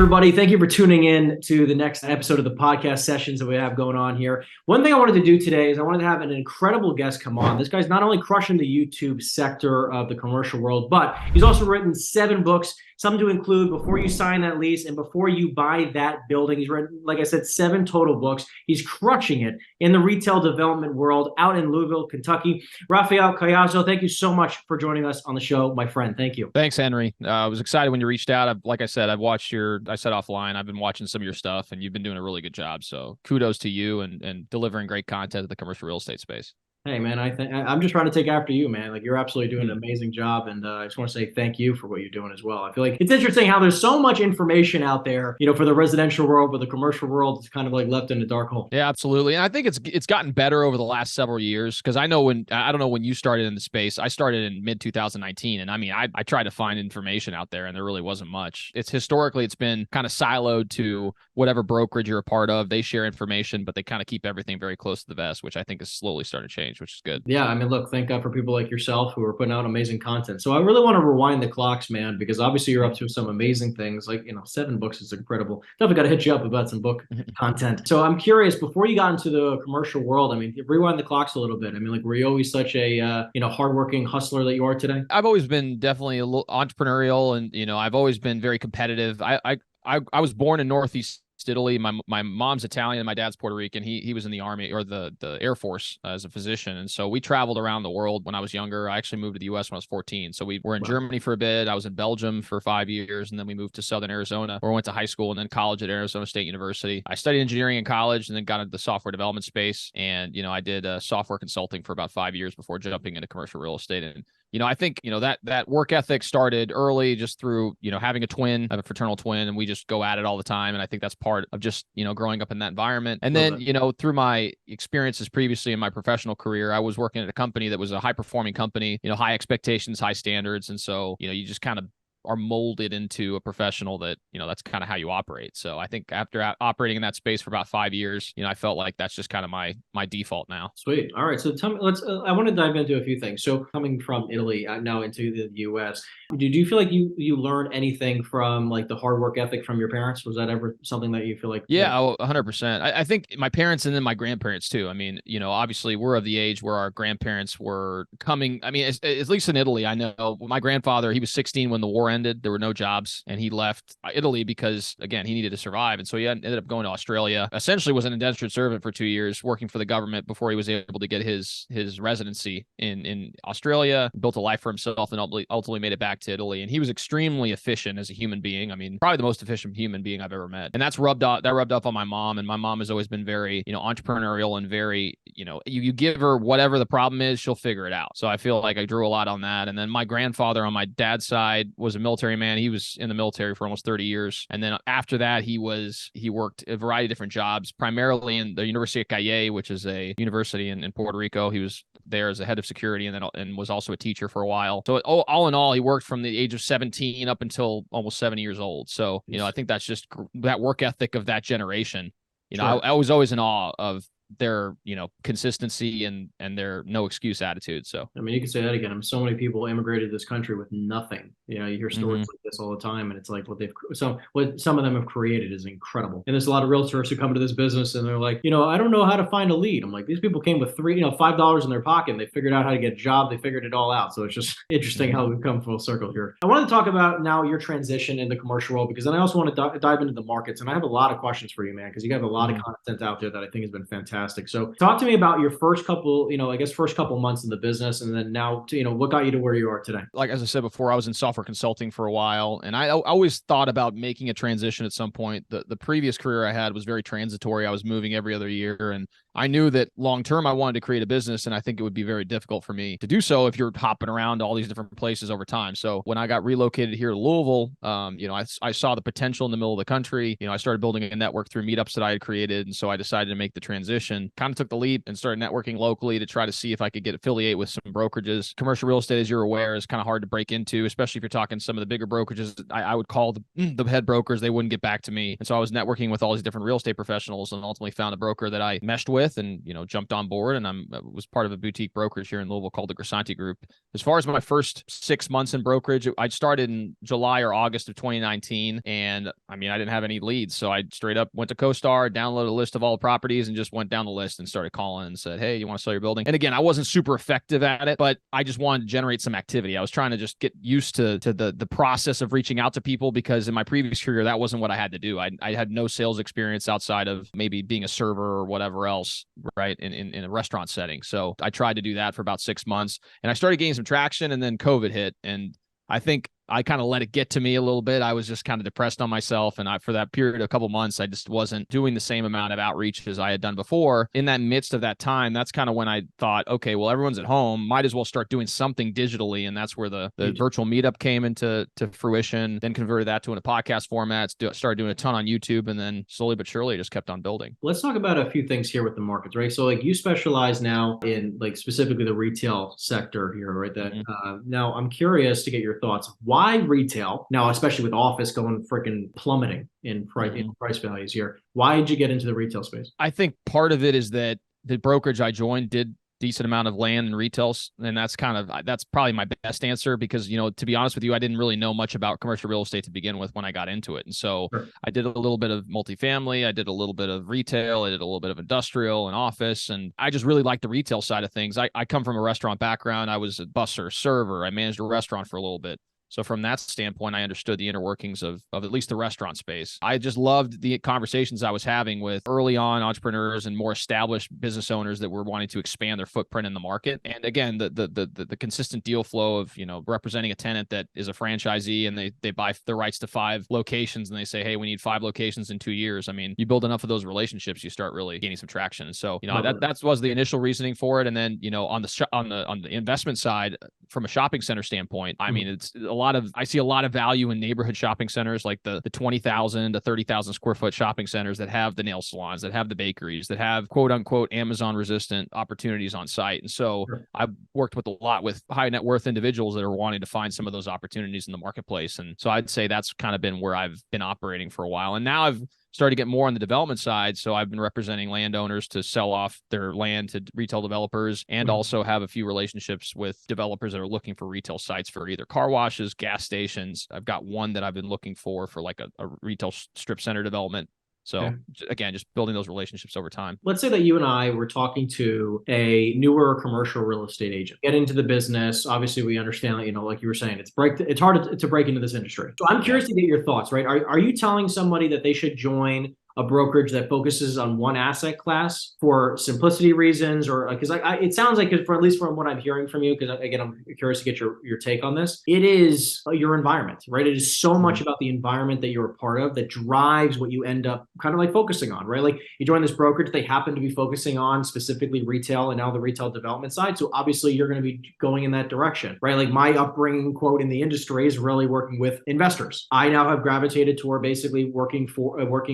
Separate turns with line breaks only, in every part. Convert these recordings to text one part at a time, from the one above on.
everybody. Thank you for tuning in to the next episode of the podcast sessions that we have going on here. One thing I wanted to do today is I wanted to have an incredible guest come on. This guy's not only crushing the YouTube sector of the commercial world, but he's also written 7 books, some to include Before You Sign That Lease and Before You Buy That Building. He's written, like I said, 7 total books. He's crushing it in the retail development world out in Louisville, Kentucky. Rafael Caiazzo, thank you so much for joining us on the show, my friend. Thank you.
Thanks, Henry. I was excited when you reached out. Like I said, I said offline, I've been watching some of your stuff, and you've been doing a really good job. So kudos to you and delivering great content to the commercial real estate space.
Hey, man, I'm just trying to take after you, man. Like, you're absolutely doing an amazing job. And I just want to say thank you for what you're doing as well. I feel like it's interesting how there's so much information out there, for the residential world, but the commercial world is kind of like left in a dark hole.
Yeah, absolutely. And I think it's gotten better over the last several years, because I don't know when you started in the space. I started in mid 2019. And I mean, I tried to find information out there, and there really wasn't much. Historically, it's been kind of siloed to whatever brokerage you're a part of. They share information, but they kind of keep everything very close to the vest, which I think is slowly starting to change, which is good.
Yeah, I mean, look, thank God for people like yourself who are putting out amazing content. So I really want to rewind the clocks, man, because obviously you're up to some amazing things. Like, 7 books is incredible. Definitely got to hit you up about some book content. So I'm curious, before you got into the commercial world, I mean, rewind the clocks a little bit. I mean, like, were you always such a, hardworking hustler that you are today?
I've always been definitely a little entrepreneurial, and, I've always been very competitive. I was born in Northeast Italy. My mom's Italian and my dad's Puerto Rican. He was in the Army or the Air Force as a physician. And so we traveled around the world when I was younger. I actually moved to the US when I was 14. So we were in Germany for a bit. I was in Belgium for 5 years. And then we moved to Southern Arizona, where I went to high school and then college at Arizona State University. I studied engineering in college and then got into the software development space. And, I did software consulting for about 5 years before jumping into commercial real estate. And I think, that work ethic started early just through, having a twin. I have a fraternal twin, and we just go at it all the time. And I think that's part of just, growing up in that environment. And then, through my experiences previously in my professional career, I was working at a company that was a high performing company, high expectations, high standards. And so, you just kind of are molded into a professional that, that's kind of how you operate. So I think after operating in that space for about 5 years, I felt like that's just kind of my default now.
Sweet. All right. So tell me, I want to dive into a few things. So coming from Italy now into the US, did you feel like you learned anything from like the hard work ethic from your parents? Was that ever something that you feel like?
Yeah, 100%. I think my parents and then my grandparents too. I mean, obviously we're of the age where our grandparents were coming. I mean, at least in Italy, I know my grandfather, he was 16 when the war ended. There were no jobs, and he left Italy because, again, he needed to survive. And so he ended up going to Australia, essentially was an indentured servant for 2 years, working for the government before he was able to get his residency in Australia, built a life for himself, and ultimately made it back to Italy. And he was extremely efficient as a human being. I mean, probably the most efficient human being I've ever met. And that rubbed off on my mom. And my mom has always been very, entrepreneurial and very, you give her whatever the problem is, she'll figure it out. So I feel like I drew a lot on that. And then my grandfather on my dad's side was a military man. He was in the military for almost 30 years. And then after that, he worked a variety of different jobs, primarily in the University of Calle, which is a university in Puerto Rico. He was there as a head of security and was also a teacher for a while. So all in all, he worked from the age of 17 up until almost 70 years old. So, I think that's just that work ethic of that generation. Sure. I was always in awe of their, consistency and their no excuse attitude. So,
I mean, you can say that again. So many people immigrated to this country with nothing. You hear stories like this all the time, and it's like what some of them have created is incredible. And there's a lot of realtors who come to this business and they're like, I don't know how to find a lead. I'm like, these people came with $5 in their pocket, and they figured out how to get a job. They figured it all out. So it's just interesting how we've come full circle here. I want to talk about now your transition in the commercial world, because then I also want to dive into the markets, and I have a lot of questions for you, man, because you have a lot of content out there that I think has been fantastic. So talk to me about your first couple months in the business, and then now to, what got you to where you are today?
Like, as I said before, I was in software consulting for a while, and I always thought about making a transition at some point. The previous career I had was very transitory. I was moving every other year, and I knew that long term I wanted to create a business, and I think it would be very difficult for me to do so if you're hopping around to all these different places over time. So when I got relocated here to Louisville, I saw the potential in the middle of the country. I started building a network through meetups that I had created, and so I decided to make the transition. Kind of took the leap and started networking locally to try to see if I could get affiliate with some brokerages. Commercial real estate, as you're aware, is kind of hard to break into, especially if you're talking some of the bigger brokerages. I would call the head brokers. They wouldn't get back to me. And so I was networking with all these different real estate professionals and ultimately found a broker that I meshed with. with, and jumped on board, and was part of a boutique brokerage here in Louisville called the CREsync Group. As far as my first 6 months in brokerage, I started in July or August of 2019, and I didn't have any leads, so I straight up went to CoStar, downloaded a list of all the properties, and just went down the list and started calling and said, hey, you want to sell your building? And again, I wasn't super effective at it, but I just wanted to generate some activity. I was trying to just get used to the process of reaching out to people, because in my previous career, that wasn't what I had to do. I had no sales experience outside of maybe being a server or whatever else, right, in a restaurant setting. So I tried to do that for about 6 months, and I started gaining some traction, and then COVID hit, and I think I kind of let it get to me a little bit. I was just kind of depressed on myself. And for that period, a couple months, I just wasn't doing the same amount of outreach as I had done before. In that midst of that time, that's kind of when I thought, okay, well, everyone's at home, might as well start doing something digitally. And that's where the virtual meetup came into fruition, then converted that to a podcast format, started doing a ton on YouTube, and then slowly but surely just kept on building.
Let's talk about a few things here with the markets, right? So you specialize now in specifically the retail sector here, right? Now I'm curious to get your thoughts. Why retail now, especially with office going freaking plummeting in price values here? Why did you get into the retail space?
I think part of it is that the brokerage I joined did decent amount of land and retails, and that's probably my best answer, because to be honest with you, I didn't really know much about commercial real estate to begin with when I got into it. And so sure. I did a little bit of multifamily, I did a little bit of retail, I did a little bit of industrial and office, and I just really liked the retail side of things. I come from a restaurant background. I was a busser, server, I managed a restaurant for a little bit. So from that standpoint, I understood the inner workings of at least the restaurant space. I just loved the conversations I was having with early on entrepreneurs and more established business owners that were wanting to expand their footprint in the market. And again, the consistent deal flow of, representing a tenant that is a franchisee, and they buy the rights to 5 locations, and they say, hey, we need 5 locations in 2 years. You build enough of those relationships, you start really gaining some traction. And so, that was the initial reasoning for it. And then, on the investment side, from a shopping center standpoint, it's I see a lot of value in neighborhood shopping centers, like the 20,000 to 30,000 square foot shopping centers that have the nail salons, that have the bakeries, that have quote unquote Amazon resistant opportunities on site. And so sure. I've worked with a lot with high net worth individuals that are wanting to find some of those opportunities in the marketplace. And so I'd say that's kind of been where I've been operating for a while. And now I've started to get more on the development side. So I've been representing landowners to sell off their land to retail developers, and also have a few relationships with developers that are looking for retail sites for either car washes, gas stations. I've got one that I've been looking for like a retail strip center development. So again, just building those relationships over time.
Let's say that you and I were talking to a newer commercial real estate agent, get into the business. Obviously, we understand that, like you were saying, it's hard to break into this industry. So I'm curious to get your thoughts, right? Are you telling somebody that they should join a brokerage that focuses on one asset class for simplicity reasons, or because it sounds like, for at least from what I'm hearing from you, because again, I'm curious to get your take on this. It is your environment, right? It is so much about the environment that you're a part of that drives what you end up kind of like focusing on, right? Like you join this brokerage, they happen to be focusing on specifically retail and now the retail development side. So obviously you're going to be going in that direction, right? Like my upbringing, quote, in the industry is really working with investors. I now have gravitated toward basically working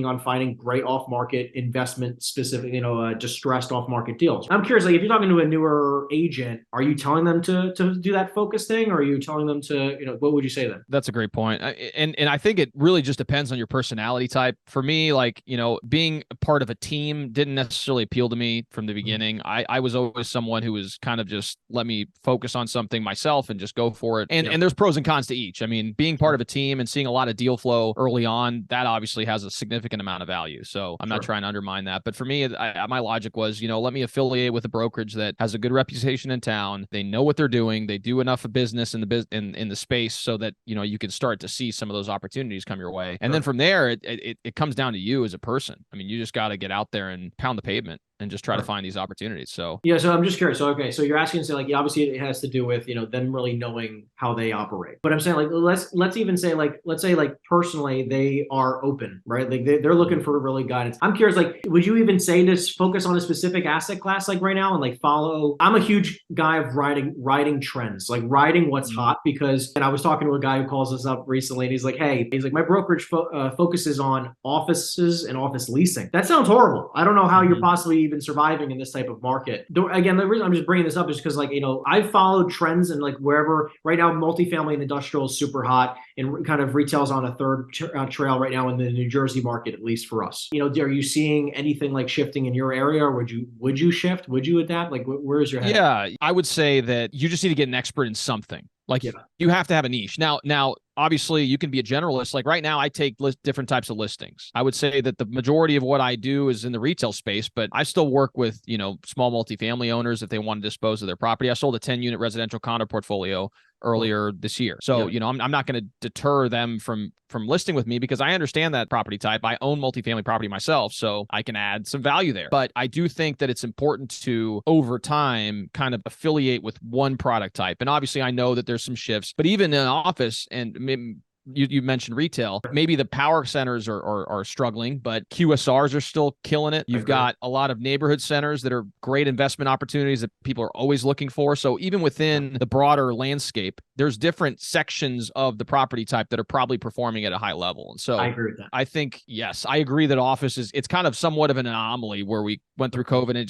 on finding great off-market investment specific, distressed off-market deals. I'm curious, like if you're talking to a newer agent, are you telling them to do that focus thing, or are you telling them to, what would you say then?
That's a great point. And I think it really just depends on your personality type. For me, like, being a part of a team didn't necessarily appeal to me from the beginning. I was always someone who was kind of just let me focus on something myself and just go for it. And there's pros and cons to each. Being part of a team and seeing a lot of deal flow early on, that obviously has a significant amount of value. So I'm not trying to undermine that. But for me, my logic was, let me affiliate with a brokerage that has a good reputation in town. They know what they're doing. They do enough of business in the space so that, you can start to see some of those opportunities come your way. And then from there, it comes down to you as a person. You just got to get out there and pound the pavement and just try to find these opportunities. So
so I'm just curious. So okay, so you're asking to say, like, obviously it has to do with them really knowing how they operate. But I'm saying, like, let's even say, like, let's say, like, personally they are open, right? Like they're looking for really guidance. I'm curious, like, would you even say to focus on a specific asset class, like right now, and like follow? I'm a huge guy of riding trends, like riding what's hot, because, and I was talking to a guy who calls us up recently, and he's like, my brokerage focuses on offices and office leasing. That sounds horrible. I don't know how you're possibly even surviving in this type of market. Again, the reason I'm just bringing this up is because, like, I've followed trends, and like wherever right now, multifamily and industrial is super hot, and kind of retail's on a third trail right now in the New Jersey market, at least for us. Are you seeing anything like shifting in your area? Or would you shift? Would you adapt? Like, where is your head?
Yeah, I would say that you just need to get an expert in something. Like,
Yeah.
you have to have a niche. Now, obviously, you can be a generalist. Like right now, I take different types of listings. I would say that the majority of what I do is in the retail space, but I still work with, small multifamily owners if they want to dispose of their property. I sold a 10-unit residential condo portfolio earlier this year. So, I'm not going to deter them from listing with me, because I understand that property type. I own multifamily property myself, so I can add some value there. But I do think that it's important to, over time, kind of affiliate with one product type. And obviously, I know that there's some shifts, but even in an office, and maybe you mentioned retail, maybe the power centers are struggling, but QSRs are still killing it. You've got a lot of neighborhood centers that are great investment opportunities that people are always looking for. So even within the broader landscape, there's different sections of the property type that are probably performing at a high level. And so
I agree with that.
I think, yes, I agree that office it's kind of somewhat of an anomaly where we went through COVID and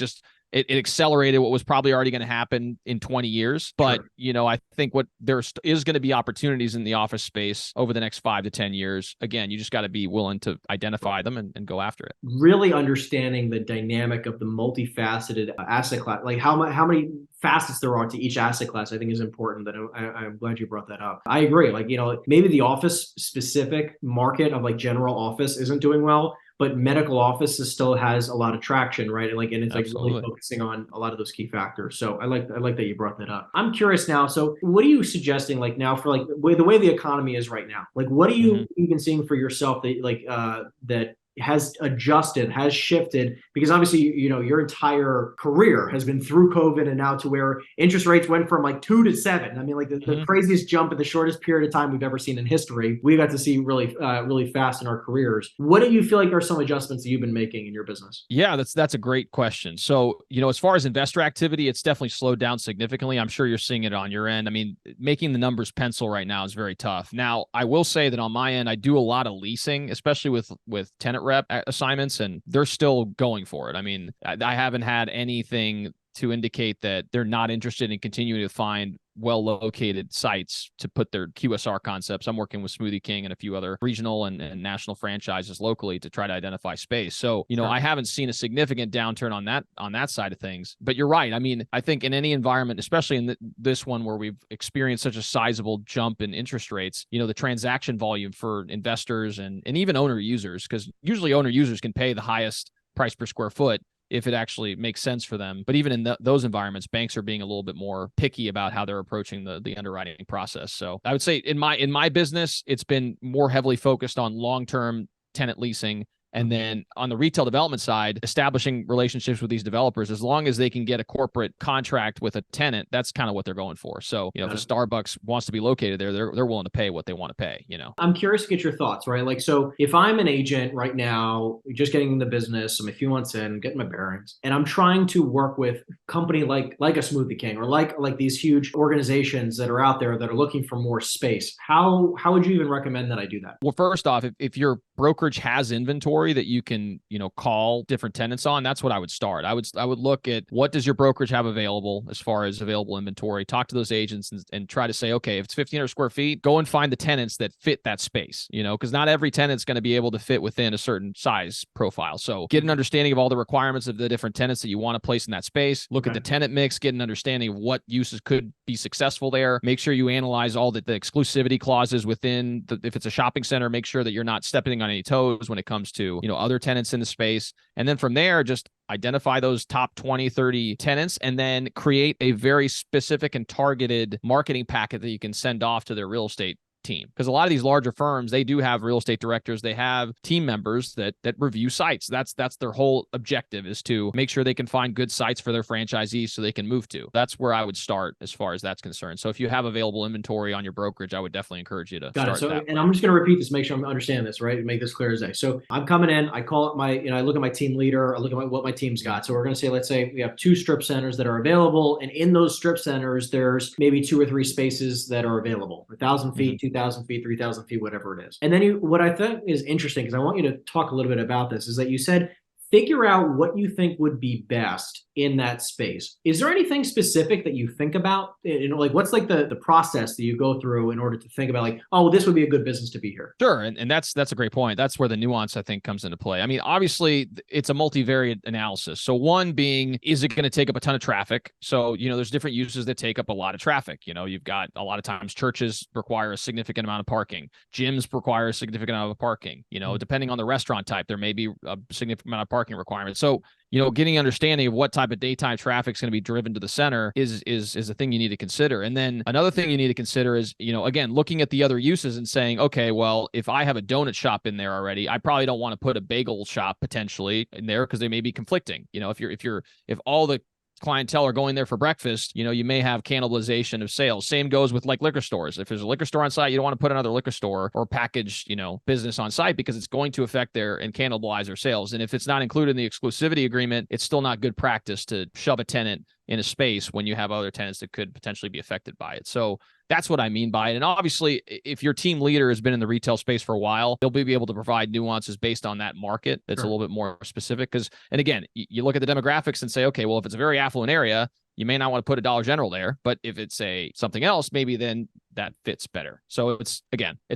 it accelerated what was probably already going to happen in 20 years. But, I think there is going to be opportunities in the office space over the next 5 to 10 years. Again, you just got to be willing to identify them and go after it.
Really understanding the dynamic of the multifaceted asset class, like how many facets there are to each asset class, I think is important. That I'm glad you brought that up. I agree. Like, maybe the office specific market of like general office isn't doing well, but medical office still has a lot of traction, right? And it's like really focusing on a lot of those key factors. So I like that you brought that up. I'm curious now. So what are you suggesting, like now, for like the way the economy is right now? Like, what are you even seeing for yourself that that has adjusted, has shifted? Because obviously, your entire career has been through COVID, and now to where interest rates went from like 2 to 7. I mean, like the craziest jump in the shortest period of time we've ever seen in history. We got to see really fast in our careers. What do you feel like are some adjustments that you've been making in your business?
Yeah, that's a great question. So, as far as investor activity, it's definitely slowed down significantly. I'm sure you're seeing it on your end. I mean, making the numbers pencil right now is very tough. Now, I will say that on my end, I do a lot of leasing, especially with tenant rep assignments, and they're still going for it. I mean, I haven't had anything to indicate that they're not interested in continuing to find well-located sites to put their QSR concepts. I'm working with Smoothie King and a few other regional and national franchises locally to try to identify space. So, I haven't seen a significant downturn on that side of things. But you're right. I mean, I think in any environment, especially in this one where we've experienced such a sizable jump in interest rates, the transaction volume for investors and even owner users, because usually owner users can pay the highest price per square foot if it actually makes sense for them. But even in those environments, banks are being a little bit more picky about how they're approaching the underwriting process. So I would say in my business, it's been more heavily focused on long-term tenant leasing. And then on the retail development side, establishing relationships with these developers, as long as they can get a corporate contract with a tenant, that's kind of what they're going for. So, if a Starbucks wants to be located there, they're willing to pay what they want to pay,
I'm curious to get your thoughts, right? Like, so if I'm an agent right now, just getting in the business, I'm a few months in, getting my bearings, and I'm trying to work with a company like a Smoothie King, or like these huge organizations that are out there that are looking for more space, how would you even recommend that I do that?
Well, first off, if your brokerage has inventory that you can, call different tenants on, that's what I would start. I would look at what does your brokerage have available as far as available inventory, talk to those agents and try to say, okay, if it's 1,500 square feet, go and find the tenants that fit that space, because not every tenant's going to be able to fit within a certain size profile. So get an understanding of all the requirements of the different tenants that you want to place in that space. Look at the tenant mix, get an understanding of what uses could be successful there. Make sure you analyze all the exclusivity clauses within if it's a shopping center, make sure that you're not stepping on any toes when it comes to, other tenants in the space. And then from there, just identify those top 20, 30 tenants, and then create a very specific and targeted marketing packet that you can send off to their real estate team. Because a lot of these larger firms, they do have real estate directors, they have team members that review sites. That's their whole objective, is to make sure they can find good sites for their franchisees so they can move to. That's where I would start as far as that's concerned. So if you have available inventory on your brokerage, I would definitely encourage you to start that.
And I'm just going to repeat this, make sure I'm understanding this, right? Make this clear as day. So I'm coming in, I call it I look at my team leader, I look at what my team's got. So we're going to say, let's say we have 2 strip centers that are available. And in those strip centers, there's maybe 2 or 3 spaces that are available, 1,000 feet, 2,000 feet, 3,000 feet, whatever it is. And then what I think is interesting, because I want you to talk a little bit about this, is that you said figure out what you think would be best in that space. Is there anything specific that you think about? You know, like what's like the process that you go through in order to think about like, oh, this would be a good business to be here?
Sure. And that's a great point. That's where the nuance, I think, comes into play. I mean, obviously, it's a multivariate analysis. So one being, is it going to take up a ton of traffic? So, there's different uses that take up a lot of traffic. You've got a lot of times churches require a significant amount of parking. Gyms require a significant amount of parking. Depending on the restaurant type, there may be a significant amount of parking requirements. So, getting an understanding of what type of daytime traffic is going to be driven to the center is a thing you need to consider. And then another thing you need to consider is, again, looking at the other uses and saying, okay, well, if I have a donut shop in there already, I probably don't want to put a bagel shop potentially in there because they may be conflicting. If all the clientele are going there for breakfast, you may have cannibalization of sales. Same goes with like liquor stores. If there's a liquor store on site, you don't want to put another liquor store or package, business on site because it's going to affect and cannibalize their sales. And if it's not included in the exclusivity agreement, it's still not good practice to shove a tenant in a space when you have other tenants that could potentially be affected by it. So that's what I mean by it. And obviously, if your team leader has been in the retail space for a while, they'll be able to provide nuances based on that market that's a little bit more specific. And again, you look at the demographics and say, okay, well, if it's a very affluent area, you may not want to put a Dollar General there. But if it's something else, maybe then that fits better. So it's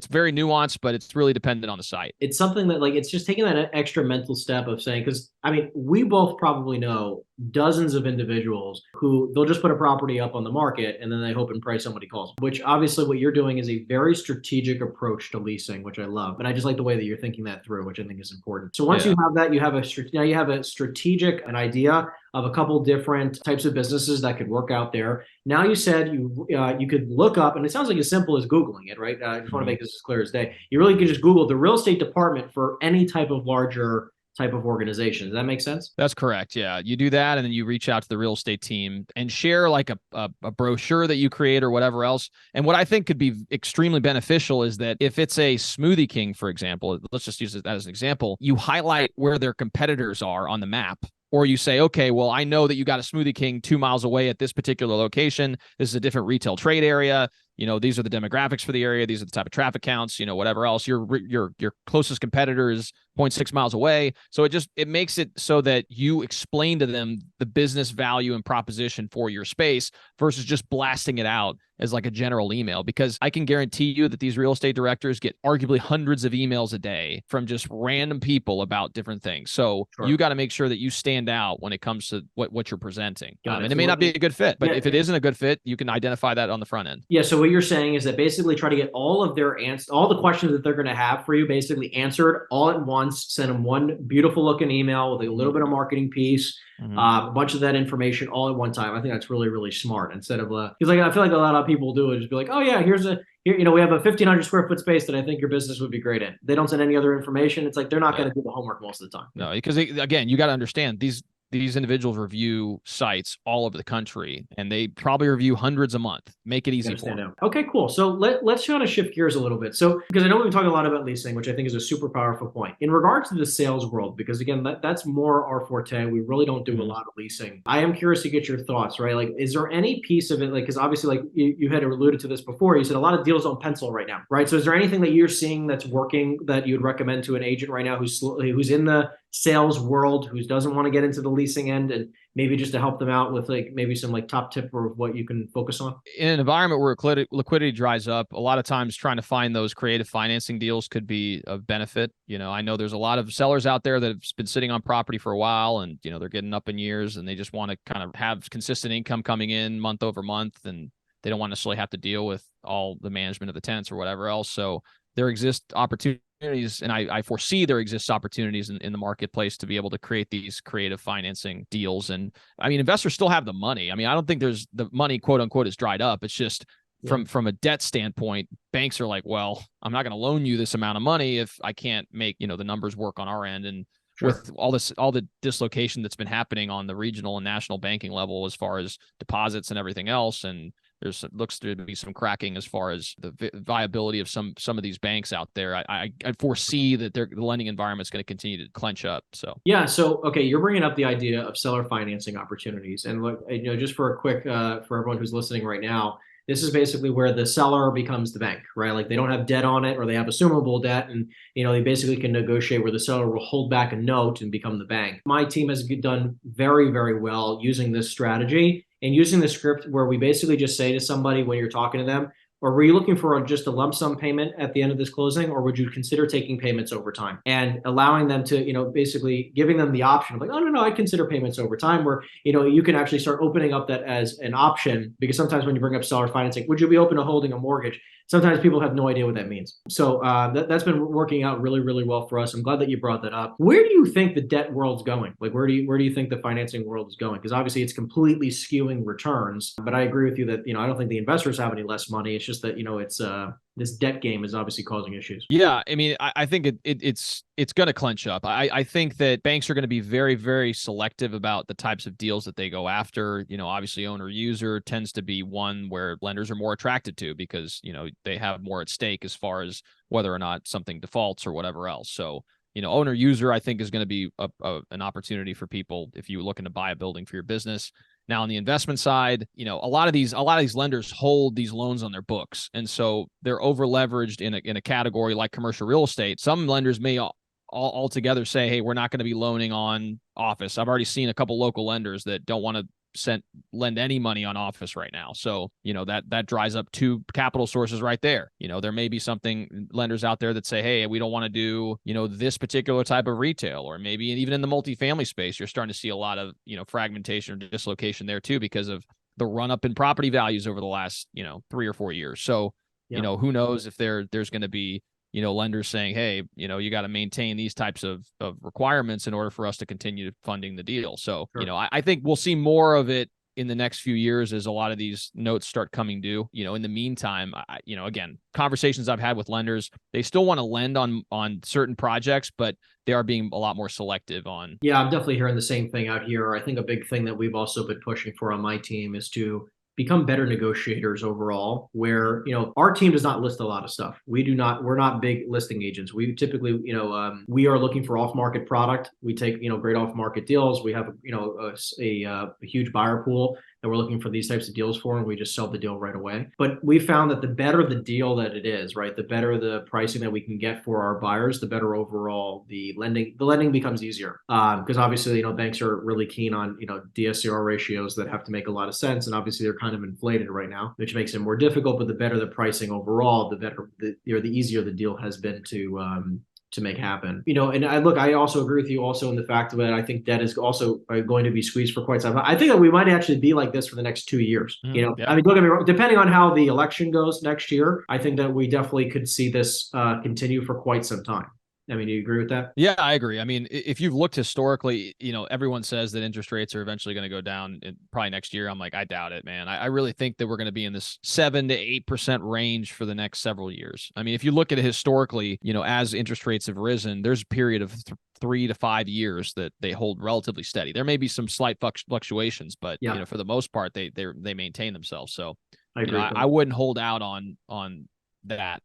very nuanced, but it's really dependent on the site.
It's something that like, it's just taking that extra mental step of saying, because I mean, we both probably know dozens of individuals who they'll just put a property up on the market and then they hope and pray somebody calls, which obviously what you're doing is a very strategic approach to leasing, which I love. And I just like the way that you're thinking that through, which I think is important. So once you have that, now you have a strategic, an idea of a couple different types of businesses that could work out there. Now you said you could look up, and it sounds like as simple as Googling it, right? I just want to make this as clear as day. You really could just Google the real estate department for any type of larger type of organization. Does that make sense?
That's correct. Yeah. You do that, and then you reach out to the real estate team and share like a brochure that you create or whatever else. And what I think could be extremely beneficial is that if it's a Smoothie King, for example, let's just use it as an example, you highlight where their competitors are on the map. Or you say, okay, well, I know that you got a Smoothie King 2 miles away at this particular location. This is a different retail trade area. These are the demographics for the area. These are the type of traffic counts, whatever else. Your closest competitor is 0.6 miles away. So it makes it so that you explain to them the business value and proposition for your space versus just blasting it out as like a general email, because I can guarantee you that these real estate directors get arguably hundreds of emails a day from just random people about different things. So you got to make sure that you stand out when it comes to what you're presenting. And it may not be a good fit, but if it isn't a good fit, you can identify that on the front end.
Yeah. So what you're saying is that basically try to get all of their all the questions that they're going to have for you basically answered all at once, send them one beautiful looking email with a little bit of marketing piece. A bunch of that information all at one time. I think that's really, really smart. Instead of because like I feel like a lot of people do is just be like, oh yeah, here, we have a 1,500 square foot space that I think your business would be great in. They don't send any other information. It's like they're not going to do the homework most of the time.
No, because again, you got to understand these individials review sites all over the country, and they probably review hundreds a month. Make it easy for them.
Okay, cool. So let's try to shift gears a little bit. So, because I know we've talked a lot about leasing, which I think is a super powerful point. In regards to the sales world, because again, that's more our forte. We really don't do a lot of leasing. I am curious to get your thoughts, right? Like, is there any piece of it, like, because obviously, like you had alluded to this before, you said a lot of deals don't pencil right now, right? So is there anything that you're seeing that's working that you'd recommend to an agent right now who's in the sales world, who doesn't want to get into the leasing end, and maybe just to help them out with like maybe some like top tip of what you can focus on?
In an environment where liquidity dries up, a lot of times trying to find those creative financing deals could be of benefit. I know there's a lot of sellers out there that have been sitting on property for a while, and they're getting up in years, and they just want to kind of have consistent income coming in month over month, and they don't want to necessarily have to deal with all the management of the tenants or whatever else. So there exist opportunities, and I foresee there exists opportunities in the marketplace to be able to create these creative financing deals. And I mean, investors still have the money. I mean, I don't think there's the money, quote unquote, is dried up. It's just from a debt standpoint, banks are like, well, I'm not going to loan you this amount of money if I can't make, the numbers work on our end. And with all the dislocation that's been happening on the regional and national banking level, as far as deposits and everything else, and looks to be some cracking as far as the viability of some of these banks out there. I foresee that the lending environment is going to continue to clench up. So
okay, you're bringing up the idea of seller financing opportunities, and look, just for a quick for everyone who's listening right now, This is basically where the seller becomes the bank, right? Like they don't have debt on it, or they have assumable debt, and they basically can negotiate where the seller will hold back a note and become the bank. My team has done very, very well using this strategy and using the script where we basically just say to somebody when you're talking to them, or were you looking for just a lump sum payment at the end of this closing, or would you consider taking payments over time? And allowing them to, basically giving them the option of like, oh, no, I consider payments over time, where, you can actually start opening up that as an option, because sometimes when you bring up seller financing, would you be open to holding a mortgage? Sometimes people have no idea what that means. So that's been working out really, really well for us. I'm glad that you brought that up. Where do you think the debt world's going? Like, where do you think the financing world is going? Because obviously it's completely skewing returns. But I agree with you that I don't think the investors have any less money. It's just that it's this debt game is obviously causing issues.
Yeah, I mean, I think it's going to clench up. I think that banks are going to be very, very selective about the types of deals that they go after. Obviously, owner user tends to be one where lenders are more attracted to, because they have more at stake as far as whether or not something defaults or whatever else. So owner user, I think, is going to be an opportunity for people if you're looking to buy a building for your business. Now, on the investment side, a lot of these lenders hold these loans on their books, and so they're over leveraged in a category like commercial real estate. Some lenders may altogether say, "Hey, we're not going to be loaning on office." I've already seen a couple local lenders that don't want to lend any money on office right now. So, that dries up two capital sources right there. There may be lenders out there that say, hey, we don't want to do, this particular type of retail, or maybe even in the multifamily space, you're starting to see a lot of, fragmentation or dislocation there too, because of the run up in property values over the last, 3 or 4 years. So, who knows if there's going to be, lenders saying, hey, you got to maintain these types of requirements in order for us to continue funding the deal. So,
Sure.
I think we'll see more of it in the next few years as a lot of these notes start coming due. In the meantime, again, conversations I've had with lenders, they still want to lend on certain projects, but they are being a lot more selective on.
Yeah, I'm definitely hearing the same thing out here. I think a big thing that we've also been pushing for on my team is to become better negotiators overall, where our team does not list a lot of stuff. We're not big listing agents. We typically we are looking for off market product. We take great off market deals. We have a huge buyer pool that we're looking for these types of deals for, and we just sell the deal right away. But we found that the better the deal that it is, right, the better the pricing that we can get for our buyers, the better overall the lending becomes easier. Because obviously banks are really keen on DSCR ratios that have to make a lot of sense, and obviously they're kind of inflated right now, which makes it more difficult. But the better the pricing overall, the better the easier the deal has been to make happen. And I also agree with you also in the fact that I think debt is also going to be squeezed for quite some time. I think that we might actually be like this for the next 2 years.
Yeah.
I mean, don't get me wrong, depending on how the election goes next year, I think that we definitely could see this continue for quite some time. I mean, do you agree with that?
Yeah, I agree. I mean, if you've looked historically, everyone says that interest rates are eventually going to go down probably next year. I'm like, I doubt it, man. I really think that we're going to be in this 7 to 8% range for the next several years. I mean, if you look at it historically, as interest rates have risen, there's a period of 3 to 5 years that they hold relatively steady. There may be some slight fluctuations, but for the most part, they maintain themselves. So,
I agree.
I wouldn't hold out on that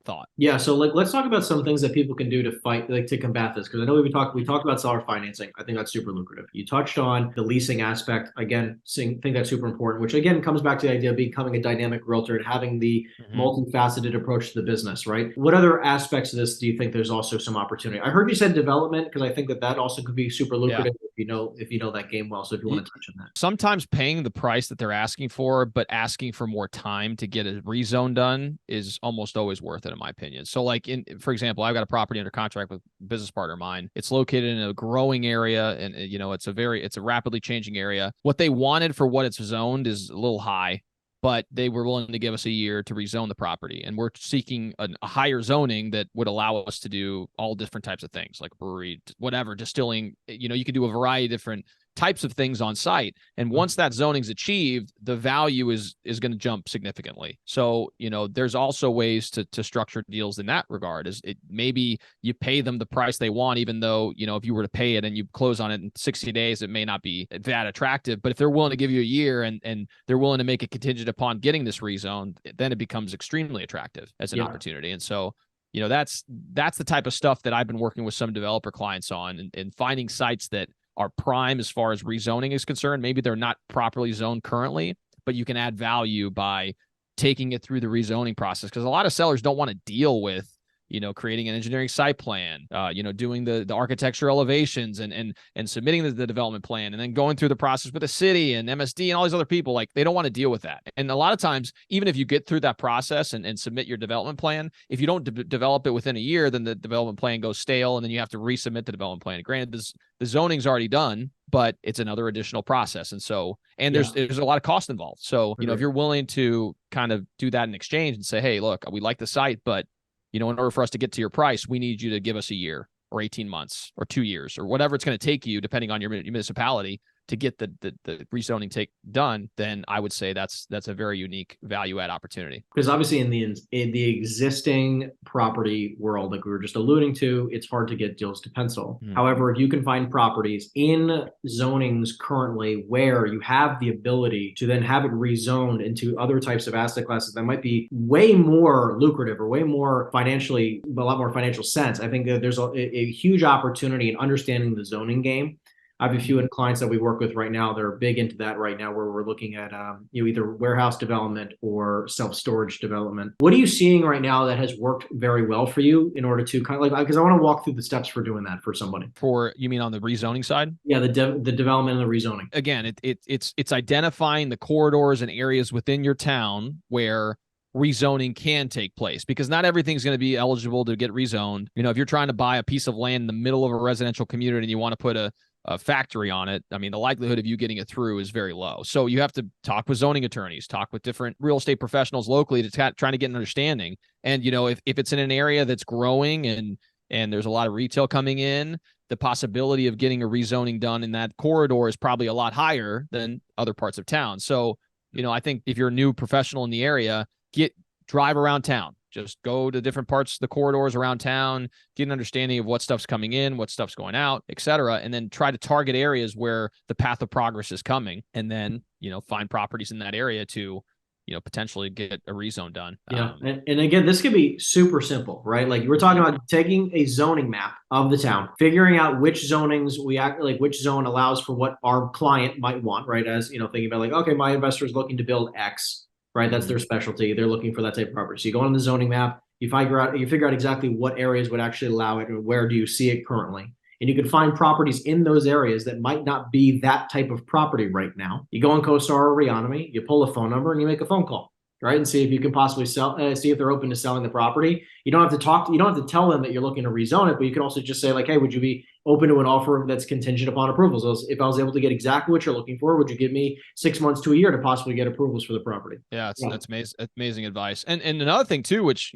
thought.
Yeah, so let's talk about some things that people can do to fight, like to combat this, because I know we talked about seller financing. I think that's super lucrative. You touched on the leasing aspect. Again, think that's super important, which again comes back to the idea of becoming a dynamic realtor and having the multifaceted approach to the business, right? What other aspects of this do you think there's also some opportunity? I heard you said development, because I think that also could be super lucrative if you know that game well. So if you want to touch on that.
Sometimes paying the price that they're asking for, but asking for more time to get a rezone done is almost always worth it, in my opinion. So like for example, I've got a property under contract with a business partner of mine. It's located in a growing area, and it's a rapidly changing area. What they wanted for what it's zoned is a little high, but they were willing to give us a year to rezone the property. And we're seeking a higher zoning that would allow us to do all different types of things, like brewery, whatever, distilling. You could do a variety of different types of things on site. And once that zoning's achieved, the value is going to jump significantly. So, there's also ways to structure deals in that regard. Maybe you pay them the price they want, even though, if you were to pay it and you close on it in 60 days, it may not be that attractive. But if they're willing to give you a year and they're willing to make it contingent upon getting this rezoned, then it becomes extremely attractive as an opportunity. And so, that's the type of stuff that I've been working with some developer clients on, and finding sites that are prime as far as rezoning is concerned. Maybe they're not properly zoned currently, but you can add value by taking it through the rezoning process, because a lot of sellers don't want to deal with, creating an engineering site plan, doing the architecture elevations and submitting the development plan, and then going through the process with the city and MSD and all these other people. Like, they don't want to deal with that. And a lot of times, even if you get through that process and submit your development plan, if you don't develop it within a year, then the development plan goes stale, and then you have to resubmit the development plan. Granted, the zoning's already done, but it's another additional process. And so, there's a lot of cost involved. So, if you're willing to kind of do that in exchange and say, hey, look, we like the site, but in order for us to get to your price, we need you to give us a year or 18 months or 2 years or whatever it's going to take you, depending on your municipality, to get the rezoning done, then I would say that's a very unique value add opportunity.
Because obviously in the existing property world, like we were just alluding to, it's hard to get deals to pencil. However, if you can find properties in zonings currently where you have the ability to then have it rezoned into other types of asset classes that might be way more lucrative or way more financially, a lot more financial sense, I think that there's a huge opportunity in understanding the zoning game. I have a few clients that we work with right now. They're big into that right now, where we're looking at either warehouse development or self-storage development. What are you seeing right now that has worked very well for you in order to kind of like, because I want to walk through the steps for doing that for somebody.
You mean on the rezoning side?
Yeah, the development and the rezoning.
Again, it's identifying the corridors and areas within your town where rezoning can take place, because not everything's going to be eligible to get rezoned. If you're trying to buy a piece of land in the middle of a residential community and you want to put a factory on it, I mean, the likelihood of you getting it through is very low. So you have to talk with zoning attorneys, talk with different real estate professionals locally to trying to get an understanding. And, if it's in an area that's growing and there's a lot of retail coming in, the possibility of getting a rezoning done in that corridor is probably a lot higher than other parts of town. So, I think if you're a new professional in the area, drive around town. Just go to different parts of the corridors around town, get an understanding of what stuff's coming in, what stuff's going out, et cetera, and then try to target areas where the path of progress is coming, and then, find properties in that area to, potentially get a rezone done.
Yeah. And again, this could be super simple, right? Like, we're talking about taking a zoning map of the town, figuring out which zonings which zone allows for what our client might want, right? As, thinking about like, okay, my investor is looking to build X. Right, that's their specialty. They're looking for that type of property. So you go on the zoning map, you figure out exactly what areas would actually allow it, and where do you see it currently. And you can find properties in those areas that might not be that type of property right now. You go on CoStar or Reonomy, you pull a phone number, and you make a phone call, right, and see if you can possibly see if they're open to selling the property. You don't have to tell them that you're looking to rezone it, but you can also just say like, hey, would you be open to an offer that's contingent upon approvals? So if I was able to get exactly what you're looking for, would you give me 6 months to a year to possibly get approvals for the property?
Yeah, that's amazing advice. And another thing too, which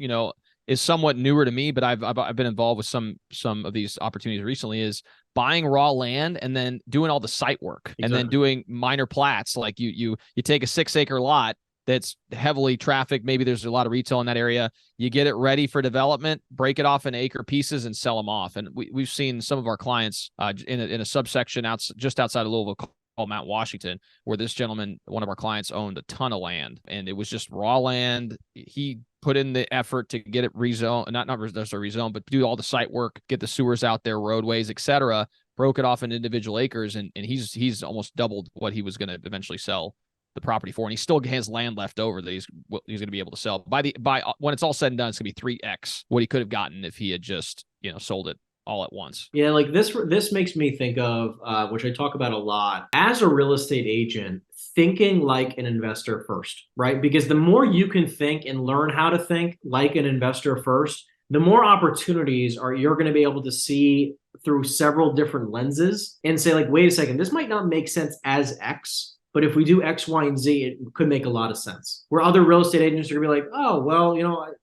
is somewhat newer to me, but I've been involved with some of these opportunities recently, is buying raw land and then doing all the site work. Exactly. And then doing minor plats. Like you take a 6-acre lot that's heavily trafficked. Maybe there's a lot of retail in that area. You get it ready for development, break it off in acre pieces and sell them off. And we've seen some of our clients in a subsection just outside of Louisville called Mount Washington, where this gentleman, one of our clients, owned a ton of land, and it was just raw land. He put in the effort to get it rezoned, not necessarily rezoned, but do all the site work, get the sewers out there, roadways, etc. Broke it off in individual acres, and he's almost doubled what he was going to eventually sell the property for, and he still has land left over that he's going to be able to sell. By when it's all said and done, it's going to be 3x what he could have gotten if he had just sold it all at once.
Yeah, like this makes me think of which I talk about a lot as a real estate agent, thinking like an investor first, right? Because the more you can think and learn how to think like an investor first, the more opportunities you're going to be able to see through several different lenses and say like, wait a second, this might not make sense as X, but if we do X, Y, and Z, it could make a lot of sense. Where other real estate agents are gonna be like, oh, well,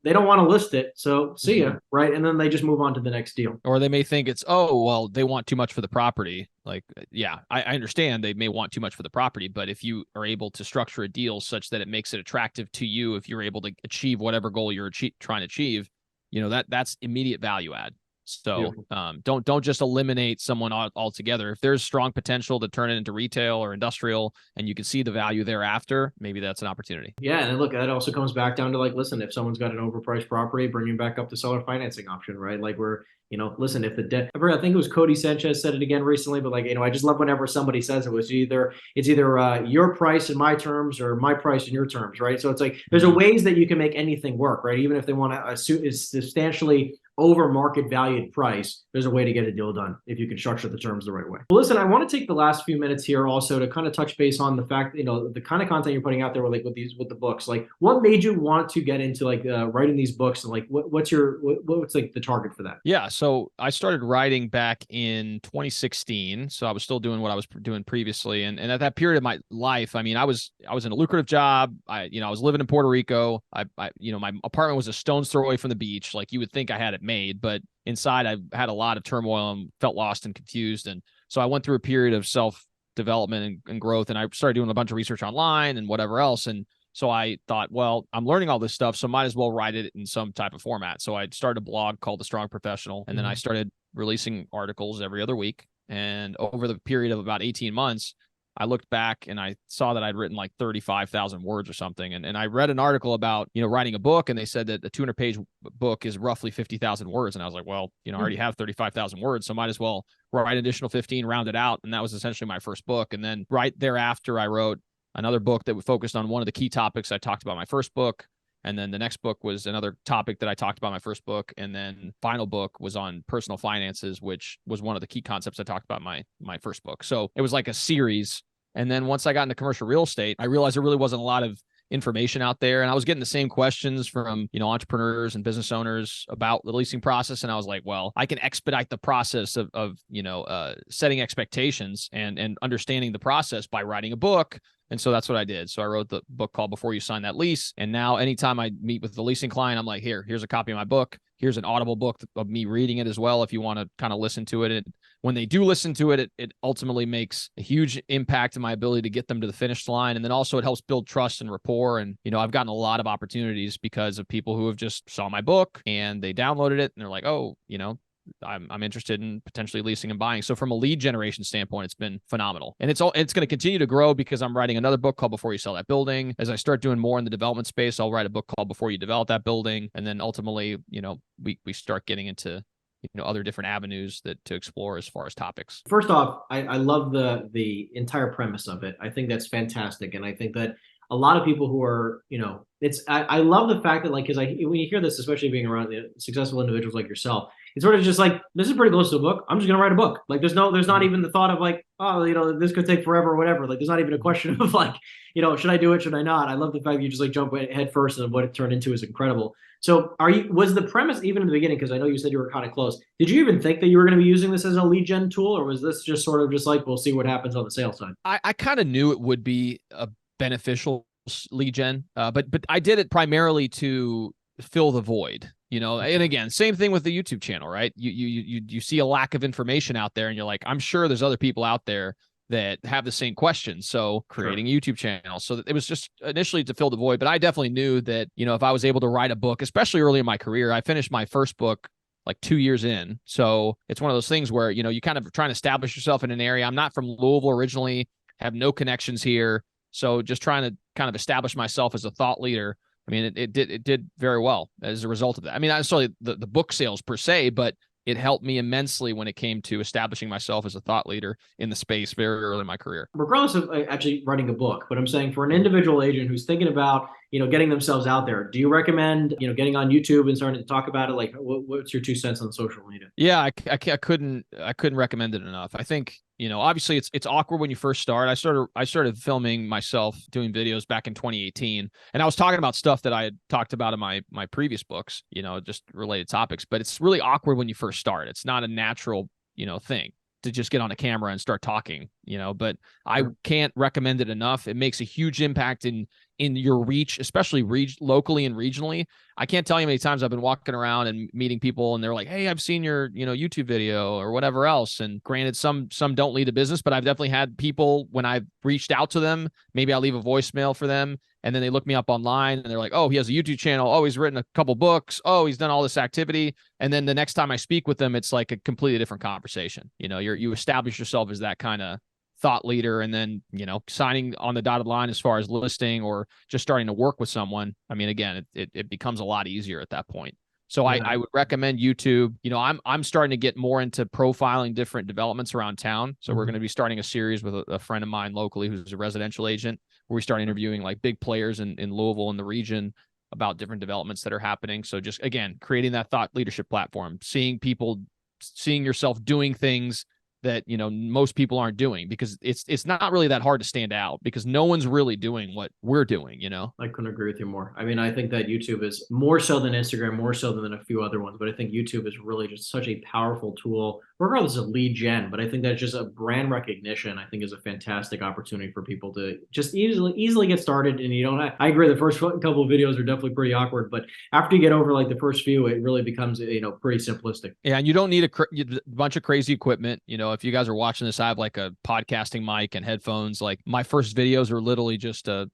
they don't want to list it, so see ya, right? And then they just move on to the next deal.
Or they may think it's, oh, well, they want too much for the property. Like, yeah, I understand they may want too much for the property, but if you are able to structure a deal such that it makes it attractive to you, if you're able to achieve whatever goal you're trying to achieve, that's immediate value add. So don't just eliminate someone altogether. If there's strong potential to turn it into retail or industrial and you can see the value thereafter, maybe that's an opportunity.
Yeah. And look, that also comes back down to like, listen, if someone's got an overpriced property, bring it back up to seller financing option, right? Like listen, if I think it was Cody Sanchez said it again recently, but like, I just love whenever somebody says it's either your price in my terms or my price in your terms, right? So it's like there's a ways that you can make anything work, right? Even if they want a substantially over market valued price, there's a way to get a deal done if you can structure the terms the right way. Well, listen, I want to take the last few minutes here also to kind of touch base on the fact, the kind of content you're putting out there with with the books. Like, what made you want to get into like writing these books, and like what's like the target for that?
Yeah, so I started writing back in 2016. So I was still doing what I was doing previously, and at that period of my life, I mean, I was in a lucrative job. I was living in Puerto Rico. My apartment was a stone's throw away from the beach. Like, you would think I had it made, but inside I had a lot of turmoil and felt lost and confused. And so I went through a period of self development and growth, and I started doing a bunch of research online and whatever else. And so I thought, well, I'm learning all this stuff, so might as well write it in some type of format. So I started a blog called The Strong Professional, and then I started releasing articles every other week. And over the period of about 18 months, I looked back and I saw that I'd written like 35,000 words or something. And I read an article about, writing a book, and they said that the 200-page book is roughly 50,000 words. And I was like, well, I already have 35,000 words, so might as well write an additional 15, round it out. And that was essentially my first book. And then right thereafter, I wrote another book that focused on one of the key topics I talked about in my first book. And then the next book was another topic that I talked about in my first book. And then final book was on personal finances, which was one of the key concepts I talked about in my first book. So it was like a series. And then once I got into commercial real estate, I realized there really wasn't a lot of information out there. And I was getting the same questions from, entrepreneurs and business owners about the leasing process. And I was like, well, I can expedite the process of setting expectations and understanding the process by writing a book. And so that's what I did. So I wrote the book called Before You Sign That Lease. And now anytime I meet with the leasing client, I'm like, here's a copy of my book. Here's an Audible book of me reading it as well, if you want to kind of listen to it. And when they do listen to it, it ultimately makes a huge impact in my ability to get them to the finish line. And then also it helps build trust and rapport. And, I've gotten a lot of opportunities because of people who have just saw my book and they downloaded it and they're like, oh, I'm interested in potentially leasing and buying. So from a lead generation standpoint, it's been phenomenal. And it's going to continue to grow because I'm writing another book called Before You Sell That Building. As I start doing more in the development space, I'll write a book called Before You Develop That Building. And then ultimately, we start getting into other different avenues to explore as far as topics.
First off, I love the entire premise of it. I think that's fantastic. And I think that a lot of people who are, I love the fact that, like, because when you hear this, especially being around successful individuals like yourself, it's sort of just like, this is pretty close to a book. I'm just going to write a book. Like, there's not even the thought of like, oh, this could take forever or whatever. Like, there's not even a question of like, should I do it? Should I not? I love the fact that you just like jump head first, and what it turned into is incredible. So was the premise, even in the beginning, because I know you said you were kind of close, did you even think that you were going to be using this as a lead gen tool, or was this just sort of just like, we'll see what happens on the sales side?
I kind of knew it would be a beneficial lead gen, but I did it primarily to fill the void, and again, same thing with the YouTube channel, right? You see a lack of information out there, and you're like, I'm sure there's other people out there that have the same questions. So creating a YouTube channel. So it was just initially to fill the void, but I definitely knew that, if I was able to write a book, especially early in my career, I finished my first book like 2 years in. So it's one of those things where, you kind of try and establish yourself in an area. I'm not from Louisville originally, have no connections here. So just trying to kind of establish myself as a thought leader. I mean, it did very well as a result of that. I mean, not necessarily the book sales per se, but it helped me immensely when it came to establishing myself as a thought leader in the space very early in my career.
Regardless of actually writing a book, but I'm saying for an individual agent who's thinking about, getting themselves out there, do you recommend, getting on YouTube and starting to talk about it? Like, what's your 2 cents on social media?
Yeah, I couldn't recommend it enough. I think, obviously it's awkward when you first start. I started filming myself doing videos back in 2018, and I was talking about stuff that I had talked about in my previous books, just related topics, but it's really awkward when you first start. It's not a natural, thing to just get on a camera and start talking, but I can't recommend it enough. It makes a huge impact in your reach, especially locally and regionally. I can't tell you how many times I've been walking around and meeting people, and they're like, hey, I've seen your, YouTube video or whatever else. And granted, some don't lead a business, but I've definitely had people, when I've reached out to them, maybe I'll leave a voicemail for them, and then they look me up online and they're like, oh, he has a YouTube channel. Oh, he's written a couple books. Oh, he's done all this activity. And then the next time I speak with them, it's like a completely different conversation. You establish yourself as that kind of thought leader, and then, signing on the dotted line as far as listing or just starting to work with someone. I mean, again, it becomes a lot easier at that point. So
Yeah.
I would recommend YouTube. You know, I'm starting to get more into profiling different developments around town. So we're going to be starting a series with a friend of mine locally who's a residential agent, where we start interviewing like big players in Louisville and the region about different developments that are happening. So just again, creating that thought leadership platform, seeing yourself doing things that, you know, most people aren't doing, because it's not really that hard to stand out because no one's really doing what we're doing, you know?
I couldn't agree with you more. I mean, I think that YouTube is more so than Instagram, more so than a few other ones, but I think YouTube is really just such a powerful tool, regardless of lead gen. But I think that just a brand recognition, I think, is a fantastic opportunity for people to just easily get started. And you don't have, I agree, the first couple of videos are definitely pretty awkward, but after you get over like the first few, it really becomes, you know, pretty simplistic.
Yeah, and you don't need a bunch of crazy equipment. You know, if you guys are watching this, I have like a podcasting mic and headphones. Like my first videos are literally just a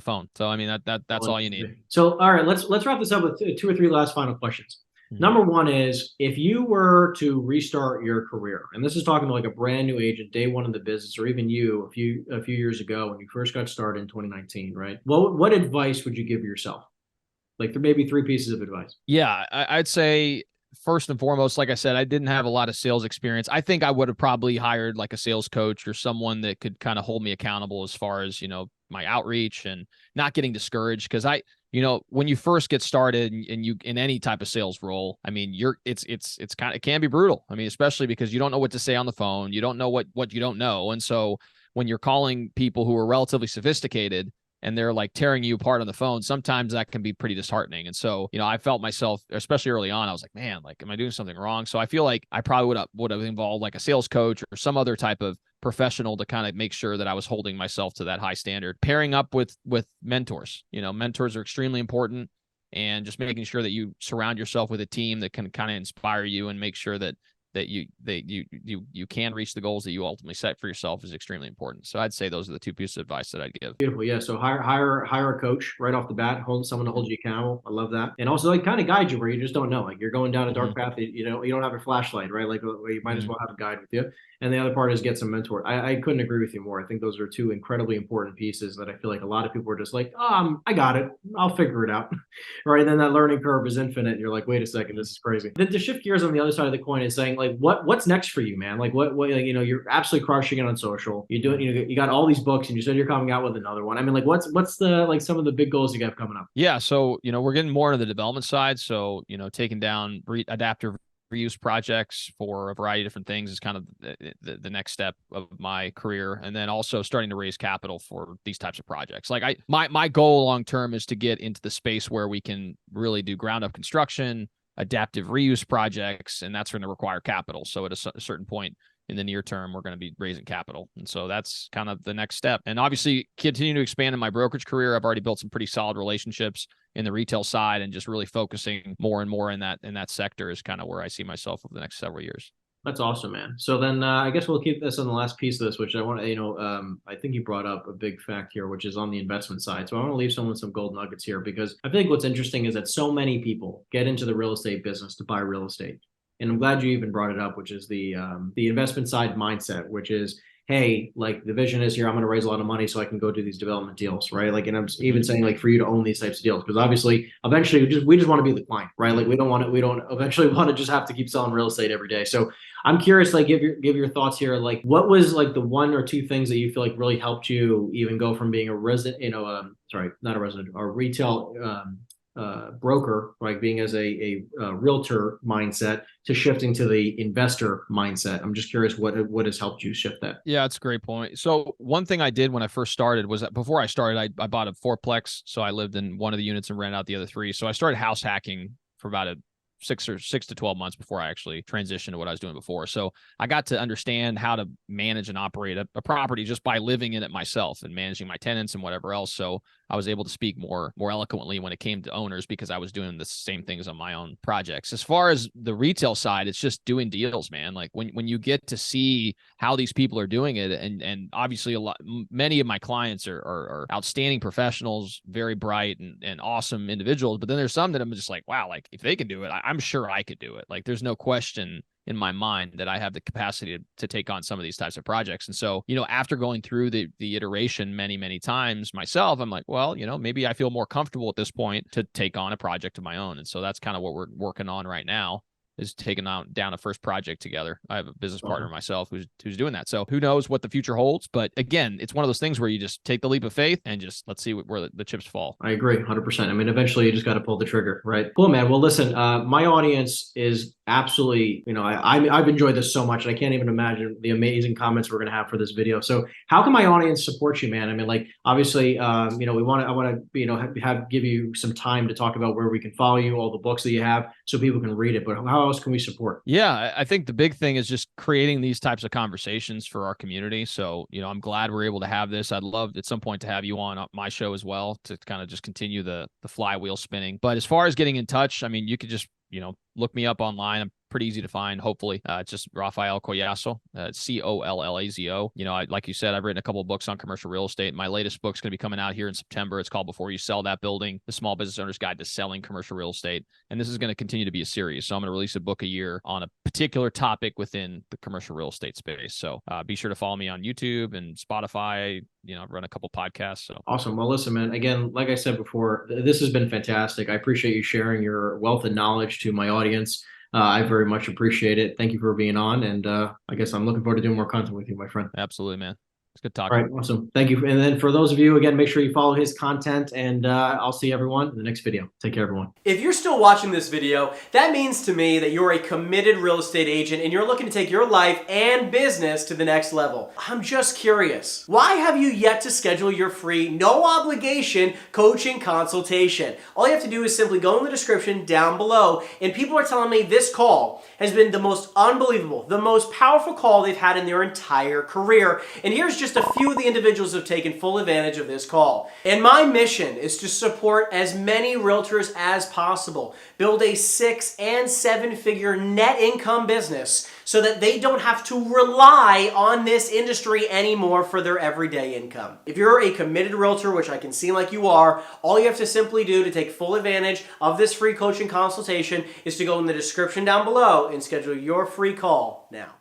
phone. So I mean that's all you need.
So all right, let's wrap this up with two or three last final questions.
Mm-hmm.
Number one is, if you were to restart your career, and this is talking to like a brand new agent, day one in the business, or even you a few years ago when you first got started in 2019, right? What advice would you give yourself? Like maybe three pieces of advice.
Yeah, I'd say first and foremost, like I said, I didn't have a lot of sales experience. I think I would have probably hired like a sales coach or someone that could kind of hold me accountable as far as, you know, my outreach and not getting discouraged. Cause when you first get started and you in any type of sales role, I mean, it's it can be brutal. I mean, especially because you don't know what to say on the phone. You don't know what you don't know. And so when you're calling people who are relatively sophisticated and they're like tearing you apart on the phone, sometimes that can be pretty disheartening. And so, you know, I felt myself, especially early on, I was like, man, like, am I doing something wrong? So I feel like I probably would have involved like a sales coach or some other type of professional to kind of make sure that I was holding myself to that high standard. Pairing up with mentors. You know, mentors are extremely important, and just making sure that you surround yourself with a team that can kind of inspire you and make sure that you can reach the goals that you ultimately set for yourself is extremely important. So I'd say those are the two pieces of advice that I'd give.
Beautiful. Yeah. So hire a coach right off the bat, hold someone to hold you accountable. I love that. And also like kind of guide you where you just don't know. Like you're going down a dark path, you know, you don't have a flashlight, right? Like you might as well have a guide with you. And the other part is get some mentor. I couldn't agree with you more. I think those are two incredibly important pieces that I feel like a lot of people are just like, I got it. I'll figure it out. Right. And then that learning curve is infinite. And you're like, wait a second, this is crazy. Then to shift gears on the other side of the coin is saying like, what's next for you, man? Like what like, you know, you're absolutely crushing it on social. You do it, you know, you got all these books and you said you're coming out with another one. I mean, like what's the like some of the big goals you got coming up?
Yeah. So, you know, we're getting more into the development side. So, you know, taking down adaptive reuse projects for a variety of different things is kind of the next step of my career. And then also starting to raise capital for these types of projects. Like my goal long term is to get into the space where we can really do ground up construction, adaptive reuse projects, and that's going to require capital. So at a certain point in the near term, we're going to be raising capital. And so that's kind of the next step. And obviously continue to expand in my brokerage career. I've already built some pretty solid relationships in the retail side, and just really focusing more and more in that sector is kind of where I see myself over the next several years.
That's awesome, man. So then I guess we'll keep this on the last piece of this, which I want to, you know, I think you brought up a big fact here, which is on the investment side. So I want to leave someone with some gold nuggets here, because I think what's interesting is that so many people get into the real estate business to buy real estate. And I'm glad you even brought it up, which is the investment side mindset, which is, hey, like the vision is here, I'm going to raise a lot of money so I can go do these development deals, right? Like, and I'm even saying like for you to own these types of deals, because obviously eventually we just want to be the client, right? Like we don't eventually want to just have to keep selling real estate every day. So I'm curious, like give your thoughts here. Like what was like the one or two things that you feel like really helped you even go from being a resident, you know, sorry, not a resident, or retail broker, like being as a realtor mindset to shifting to the investor mindset. I'm just curious what has helped you shift that.
Yeah, that's a great point. So one thing I did when I first started was that before I started, I bought a fourplex. So I lived in one of the units and rented out the other three. So I started house hacking for about 6 to 12 months before I actually transitioned to what I was doing before. So I got to understand how to manage and operate a property just by living in it myself and managing my tenants and whatever else. So I was able to speak more eloquently when it came to owners, because I was doing the same things on my own projects. As far as the retail side, it's just doing deals, man. Like when you get to see how these people are doing it, and obviously many of my clients are outstanding professionals, very bright and awesome individuals. But then there's some that I'm just like, wow, like if they can do it, I'm sure I could do it. Like there's no question in my mind that I have the capacity to take on some of these types of projects. And so, after going through the iteration many, many times myself, I'm like, well, maybe I feel more comfortable at this point to take on a project of my own. And so that's kind of what we're working on right now, is taking down a first project together. I have a business partner myself who's doing that. So who knows what the future holds? But again, it's one of those things where you just take the leap of faith and just let's see where the chips fall.
I agree 100%. I mean, eventually you just got to pull the trigger, right? Cool, man. Well, listen, my audience is absolutely, I've enjoyed this so much, and I can't even imagine the amazing comments we're going to have for this video. So how can my audience support you, man? I mean, like, obviously, I want to, give you some time to talk about where we can follow you, all the books that you have, so people can read it. But how else can we support?
Yeah, I think the big thing is just creating these types of conversations for our community. So, I'm glad we're able to have this. I'd love at some point to have you on my show as well to kind of just continue the flywheel spinning. But as far as getting in touch, I mean, you could just, look me up online. I'm pretty easy to find, hopefully. It's just Rafael Collazo, Collazo. Like you said, I've written a couple of books on commercial real estate. My latest book's going to be coming out here in September. It's called Before You Sell That Building, The Small Business Owner's Guide to Selling Commercial Real Estate. And this is going to continue to be a series. So I'm going to release a book a year on a particular topic within the commercial real estate space. So be sure to follow me on YouTube and Spotify. I've run a couple podcasts. So
awesome. Well, listen, man, again, like I said before, this has been fantastic. I appreciate you sharing your wealth of knowledge to my audience. I very much appreciate it. Thank you for being on. And I guess I'm looking forward to doing more content with you, my friend.
Absolutely, man. It's good talking.
All right. Awesome. Thank you. And then for those of you, again, make sure you follow his content, and I'll see everyone in the next video. Take care, everyone.
If you're still watching this video, that means to me that you're a committed real estate agent and you're looking to take your life and business to the next level. I'm just curious. Why have you yet to schedule your free, no obligation coaching consultation? All you have to do is simply go in the description down below, and people are telling me this call has been the most unbelievable, the most powerful call they've had in their entire career. And here's just a few of the individuals who have taken full advantage of this call. And my mission is to support as many realtors as possible, build a 6- and 7-figure net income business so that they don't have to rely on this industry anymore for their everyday income. If you're a committed realtor, which I can seem like you are, all you have to simply do to take full advantage of this free coaching consultation is to go in the description down below and schedule your free call now.